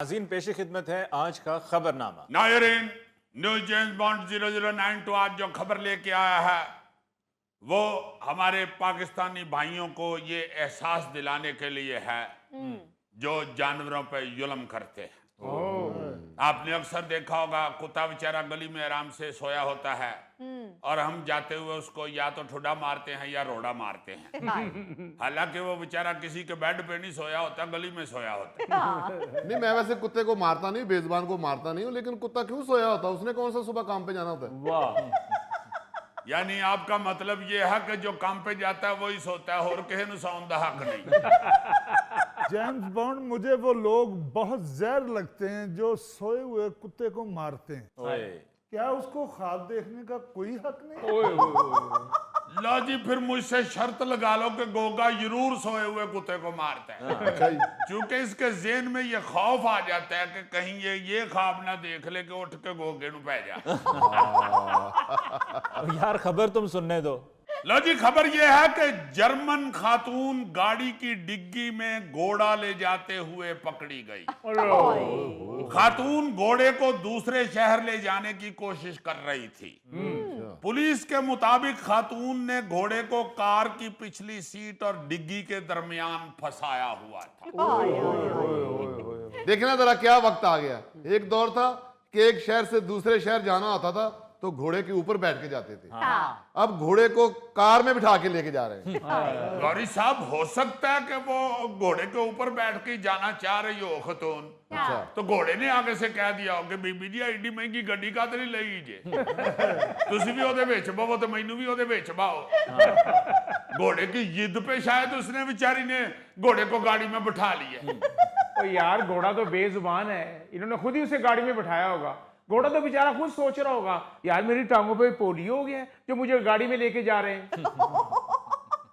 नाज़रीन पेश खिदमत है आज का खबरनामा। नायरीन, न्यूज जेम्स बॉन्ड 0092 आज जो खबर लेके आया है वो हमारे पाकिस्तानी भाइयों को ये एहसास दिलाने के लिए है जो जानवरों पे जुल्म करते हैं। आपने अक्सर देखा होगा कुत्ता बेचारा गली में आराम से सोया होता है और हम जाते हुए उसको या तो ठुड्डा मारते हैं या रोड़ा मारते हैं। हालांकि वो बेचारा किसी के बेड पे नहीं सोया होता, गली में सोया होता है। नहीं, मैं वैसे कुत्ते को मारता नहीं, बेजुबान को मारता नहीं हूँ, लेकिन कुत्ता क्यों सोया होता है? उसने कौन सा सुबह काम पे जाना होता है? वाह, यानी आपका मतलब ये है कि जो काम पे जाता है वही सोता है और किसी ने सौन दा हक नहीं। जेम्स बॉन्ड, मुझे वो लोग बहुत जहर लगते हैं जो सोए हुए कुत्ते को मारते हैं। क्या उसको ख्वाब देखने का कोई हक नहीं? लो जी, फिर मुझसे शर्त लगा लो कि गोगा जरूर सोए हुए कुत्ते को मारता है, क्योंकि इसके ज़हन में ये खौफ आ जाता है कि कहीं ये ख्वाब ना देख ले कि उठ के गोगे नु पै जा। यार खबर तुम सुनने दो। लो जी, खबर यह है कि जर्मन खातून गाड़ी की डिग्गी में घोड़ा ले जाते हुए पकड़ी गई। खातून घोड़े को दूसरे शहर ले जाने की कोशिश कर रही थी। पुलिस के मुताबिक खातून ने घोड़े को कार की पिछली सीट और डिग्गी के दरमियान फंसाया हुआ था। देखना जरा क्या वक्त आ गया। एक दौर था कि एक शहर से दूसरे शहर जाना होता था तो घोड़े के ऊपर बैठ के जाते थे। अब घोड़े को कार में बिठा के लेके जा रहे हैं। गौरी साहब, हो सकता है कि वो घोड़े के ऊपर बैठ के जाना चाह रही हो खतून, तो घोड़े ने आगे से कह दिया हो कि बीबी जी एडी महंगी गड्डी का नहीं लई जे, तुसी भी ओदे विच बवो ते मैनू भी ओदे विच बाओ। घोड़े की जिद पे शायद उसने बेचारी ने घोड़े को गाड़ी में बिठा लिया। तो यार घोड़ा तो बेजुबान है, इन्होंने खुद ही उसे गाड़ी में बिठाया होगा। घोड़ा तो बेचारा खुद सोच रहा होगा, यार मेरी टांगों पे पोलियो हो गया है जो मुझे गाड़ी में लेके जा रहे हैं।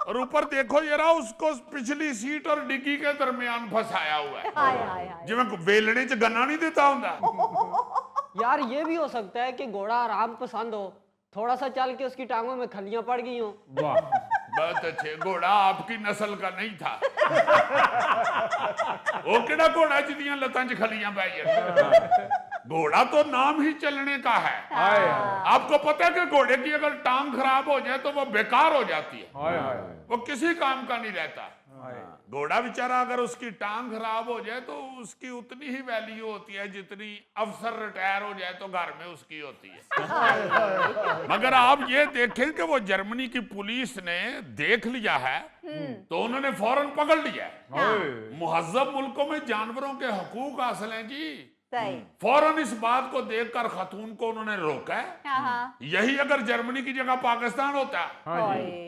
और ऊपर देखो जरा, उसको पिछली सीट और डिग्गी के दरमियान फंसाया हुआ है, जिवें बेलने च गन्ना नहीं देता हुंदा। यार ये भी हो सकता है कि घोड़ा आराम पसंद हो, थोड़ा सा चल के उसकी टांगों में खलियां पड़ गई हो। वाह, बहुत अच्छे, घोड़ा आपकी नस्ल का नहीं था। वो केड़ा घोड़ा जिदियां लतां च खलियां पै घोड़ा तो नाम ही चलने का है। आपको पता है कि घोड़े की अगर टांग खराब हो जाए तो वो बेकार हो जाती है, वो किसी काम का नहीं रहता। घोड़ा बेचारा अगर उसकी टांग खराब हो जाए तो उसकी उतनी ही वैल्यू होती है जितनी अफसर रिटायर हो जाए तो घर में उसकी होती है। मगर आप ये देखें कि वो जर्मनी की पुलिस ने देख लिया है तो उन्होंने फौरन पकड़ लिया है। मुहज्जब मुल्कों में जानवरों के हकूक हासिल हैं जी। फौरन इस बात को देखकर खातून को उन्होंने रोका है। यही अगर जर्मनी की जगह पाकिस्तान होता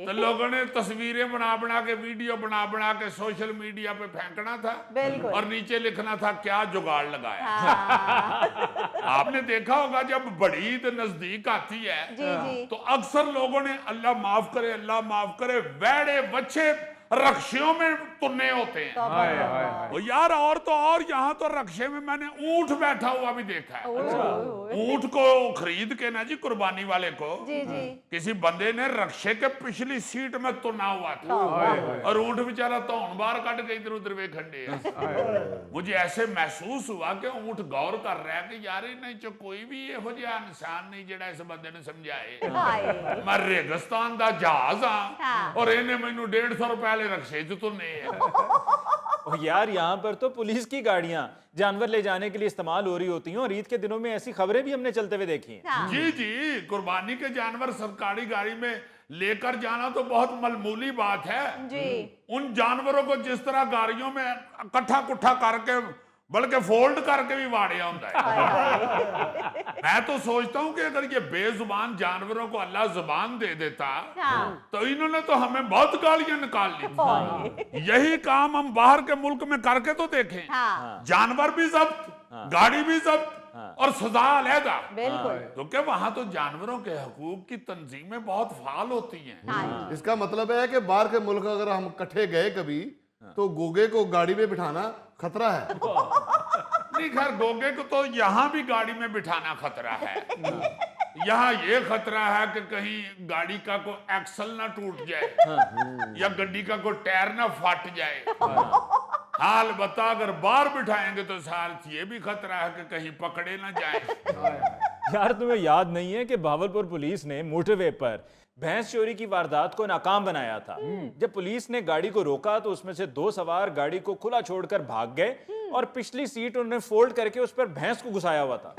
तो लोगों ने तस्वीरें बना बना के, वीडियो बना बना के सोशल मीडिया पे फेंकना था और नीचे लिखना था क्या जुगाड़ लगाया। आपने देखा होगा जब बड़ी ईद नजदीक आती है तो अक्सर लोगों ने अल्लाह माफ करे वैड़े बच्चे रक्षियों में तुन्ने होते हैं। तो यार और तो और यहाँ तो रक्षे में मैंने ऊंट बैठा हुआ भी देखा है। ऊंट को खरीद के ना जी, कुर्बानी वाले को किसी बंदे ने रक्षे के पिछली सीट में तुना हुआ था और ऊंट बेचारा तौन बार कट के इधर उधर वे खंडे। मुझे ऐसे महसूस हुआ कि ऊंट गौर कर रहा है कि यार नहीं जो कोई भी यहो जिहा इंसान नहीं जेड़ा इस बंदे ने समझाए। मैं रेगिस्तान दा जहाज हाँ और इन्हें मैनू 150 रुपए रक्षे तो नहीं। यार यहाँ पर तो पुलिस की गाड़ियां जानवर ले जाने के लिए इस्तेमाल हो रही होती हैं और ईद के दिनों में ऐसी खबरें भी हमने चलते हुए देखी हैं। जी जी, कुर्बानी के जानवर सरकारी गाड़ी में लेकर जाना तो बहुत मामूली बात है जी। उन जानवरों को जिस तरह गाड़ियों में इकट्ठा कुट्ठा करके बल्कि फोल्ड करके भी वाड़िया होता है। मैं तो सोचता हूं कि अगर ये बेजुबान जानवरों को अल्लाह जुबान दे देता तो इन्होंने तो हमें बहुत गालियां निकाल ली थी। यही काम हम बाहर के मुल्क में करके तो देखें। जानवर भी जब्त, गाड़ी भी जब्त और सजा अलहदा। तो क्या वहां तो जानवरों के हकूक की तंजीमें बहुत फाल होती हैं। इसका मतलब है कि बाहर के मुल्क अगर हम इकट्ठे गए कभी तो गोगे को गाड़ी में बिठाना खतरा है। नहीं, खैर गोगे को तो यहाँ भी गाड़ी में बिठाना खतरा है। यहाँ ये खतरा है कि कहीं गाड़ी का कोई एक्सल ना टूट जाए या गड्डी का कोई टायर ना फट जाए। हाल बता, अगर बाहर बिठाएंगे तो साथ ये भी खतरा है कि कहीं पकड़े ना जाए। यार तुम्हें याद नहीं है कि भावलपुर पुलिस ने मोटरवे पर भैंस चोरी की वारदात को नाकाम बनाया था। जब पुलिस ने गाड़ी को रोका तो उसमें से 2 सवार गाड़ी को खुला छोड़कर भाग गए और पिछली सीट उन्होंने फोल्ड करके उस पर भैंस को घुसाया हुआ था।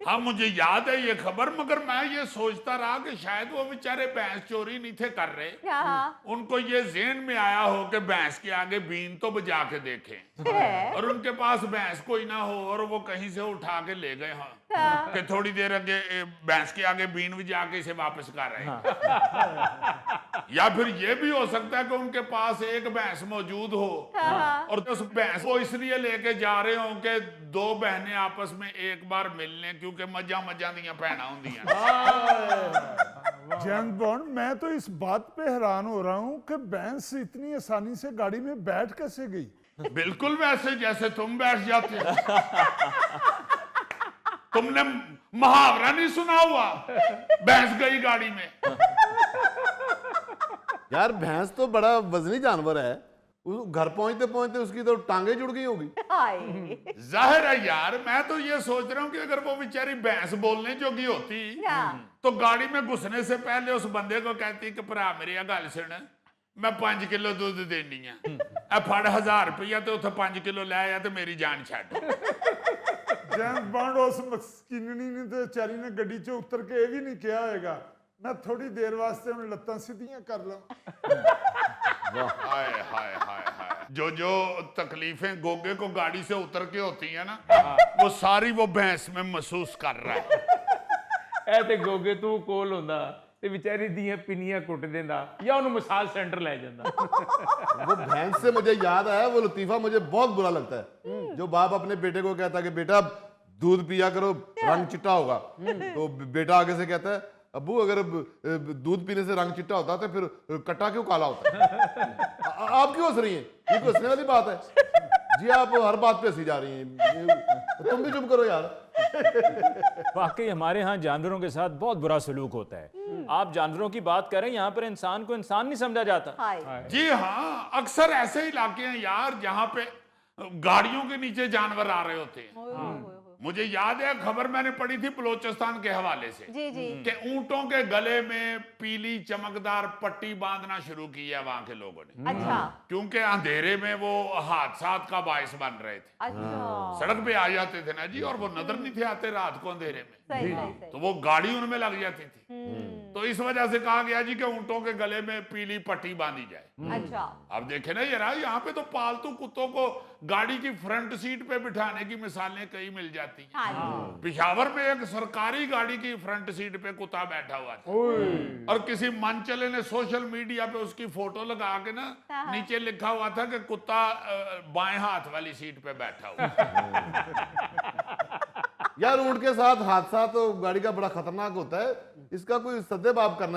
हाँ मुझे याद है ये खबर, मगर मैं ये सोचता रहा कि शायद वो बेचारे भैंस चोरी नहीं थे कर रहे, उनको ये ज़हन में आया हो कि भैंस के आगे बीन तो बजा के देखें और उनके पास भैंस कोई ना हो और वो कहीं से उठा के ले गए हाँ कि थोड़ी देर आगे भैंस के आगे बीन बजा के इसे वापस कर रहे हैं। या फिर ये भी हो सकता है कि उनके पास एक भैंस मौजूद हो और उस भैंस को इसलिए लेके जा रहे हो कि 2 बहनें आपस में एक बार मिल लें, क्योंकि मजा दियां भैना होंदियां। जेम्स बॉन्ड, मैं तो इस बात पे हैरान हो रहा हूँ कि भैंस इतनी आसानी से गाड़ी में बैठ कैसे गई। बिल्कुल वैसे जैसे तुम बैठ जाते हो। तुमने मुहावरा नहीं सुना हुआ, भैंस गई गाड़ी में। यार भैंस तो बड़ा वजनी जानवर है, घर पहुंचते पहुंचते उसकी तो टांगे जुड़ गई होगी। जाहिर है यार, मैं तो ये सोच रहा हूँ कि अगर वो बेचारी भैंस बोलने जोगी होती तो गाड़ी में घुसने से पहले उस बंदे को कहती कि भरा मेरी गल सुन, मैं 5 किलो दूध देनी है, फड़ 1000 रुपया तो उथे 5 किलो ले आया तो मेरी जान छड़। जेम्स बॉन्ड उस मस्किननी ने तो बेचारी ने गड्डी चो उतर के ये भी नहीं किया होगा मैं थोड़ी देर वास्ते उन लत्तां सीधियां कर लूं। हाय हाय हाय हाय, जो तकलीफें गोगे को गाड़ी से उतर के होती है ना, वो सारी वो भैंस में महसूस कर रहा है। ए ते गोगे तू कोल होंदा ते बेचारी दियां पिनियां कुट देंदा या उन्हें मसाज सेंटर ले जांदा। वो भैंस से मुझे याद आया, वो लतीफा मुझे बहुत बुरा लगता है जो बाप अपने बेटे को कहता है कि बेटा दूध पिया करो रंग चिट्टा होगा, तो बेटा आगे से कहता है अब्बू अगर दूध पीने से रंग चिट्टा होता तो फिर कट्टा क्यों काला होता है? आप क्यों हंस रही हैं? ये कोई हंसने वाली बात है जी, आप हर बात पे हंसी जा रही हैं, तुम भी चुप करो यार। वाकई हमारे यहाँ जानवरों के साथ बहुत बुरा सलूक होता है। आप जानवरों की बात करें, यहाँ पर इंसान को इंसान नहीं समझा जाता। जी हाँ, अक्सर ऐसे इलाके हैं यार जहाँ पे गाड़ियों के नीचे जानवर आ रहे होते हैं। मुझे याद है खबर मैंने पढ़ी थी बलोचिस्तान के हवाले से कि ऊंटों के गले में पीली चमकदार पट्टी बांधना शुरू की है वहां के लोगों ने। अच्छा क्योंकि अंधेरे में वो हादसात का बायस बन रहे थे। अच्छा सड़क पे आ जाते थे ना जी, और वो नजर नहीं थे आते रात को अंधेरे में, सही सही तो वो गाड़ी उनमें लग जाती थी। तो इस वजह से कहा गया जी कि ऊंटों के गले में पीली पट्टी बांधी जाए। अच्छा अब देखे ना यार, यहाँ पे तो पालतू कुत्तों को गाड़ी की फ्रंट सीट पे बिठाने की मिसालें कई मिल जाती हैं। हाँ पिशावर में एक सरकारी गाड़ी की फ्रंट सीट पे कुत्ता बैठा हुआ था और किसी मनचले ने सोशल मीडिया पे उसकी फोटो लगा के ना नीचे लिखा हुआ था कि कुत्ता बाएं हाथ वाली सीट पे बैठा हुआ। यार ऊंट के साथ हादसा तो गाड़ी का बड़ा खतरनाक होता है, इसका कोई सद्देबाब करना